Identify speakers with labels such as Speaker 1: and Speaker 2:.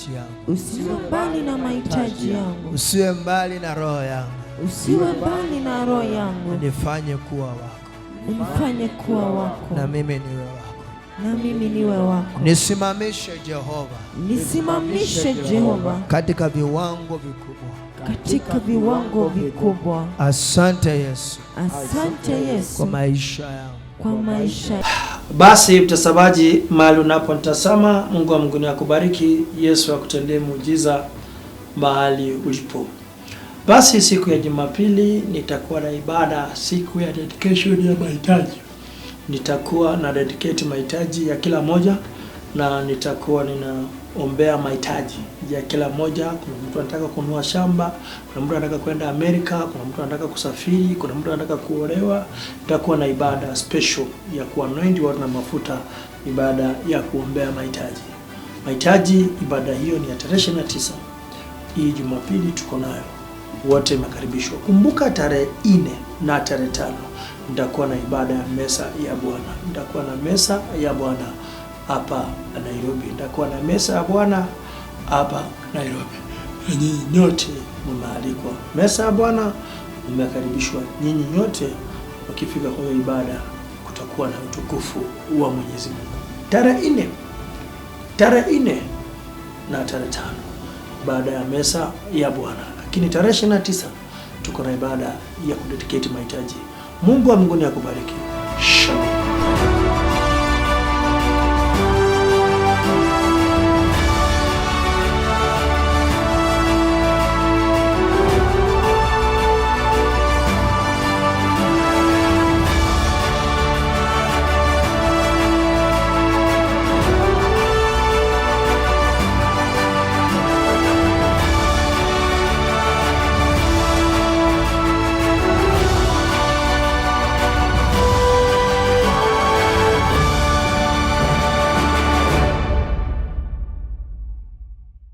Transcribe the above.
Speaker 1: mahitaji yangu.
Speaker 2: Usiwe mbali na mahitaji yangu.
Speaker 1: Usiwe mbali na roho yangu.
Speaker 2: Usiwe mbali na roho yangu.
Speaker 1: Nifanye kuwa wako.
Speaker 2: Nifanye kuwa wako.
Speaker 1: Na mimi niwe wako.
Speaker 2: Na mimi niwe wako.
Speaker 1: Nisimamishe Jehova.
Speaker 2: Nisimamishe Jehova.
Speaker 1: Katika viwango vikubwa.
Speaker 2: Katika viwango vikubwa.
Speaker 1: Asante Yesu.
Speaker 2: Asante Yesu.
Speaker 1: Kwa maisha yangu.
Speaker 2: Kwa maisha.
Speaker 3: Basi mtazamaji, mahali unaponitazama, Mungu wa mbinguni akubariki. Yesu akutendee muujiza mahali ulipo. Basi siku ya Jumapili nitakuwa na ibada, siku ya dedication ya mahitaji. Nitakuwa na dedicate mahitaji ya kila moja, na nitakuwa ninaombea mahitaji ya kila moja. Kuna mtu anataka kununua shamba, kuna mtu anataka kwenda Amerika, kuna mtu anataka kusafiri, kuna mtu anataka kuolewa. Nitakuwa na ibada special ya kuanoint watu na mafuta, ibada ya kuombea mahitaji. Mahitaji, ibada hiyo ni ya tarehe 29. Hii Jumapili tuko nayo. Wote makaribishwa. Kumbuka tarehe 4 na tarehe 5 nitakuwa na ibada ya mesa ya Bwana. Nitakuwa na mesa ya Bwana hapa Nairobi. Nitakuwa na mesa ya Bwana hapa Nairobi. Nyinyi nyote mmealikwa. Mesa ya Bwana mmekaribishwa. Nyinyi nyote wakifika kwa ibada, kutakuwa na utukufu wa Mwenyezi Mungu. Tarehe 4 na tarehe 5 ibada ya mesa ya Bwana. Lakini tarehe 29 tuko na ibada ya kudedicate mahitaji. Mungu wa mbinguni akubariki. Shalom.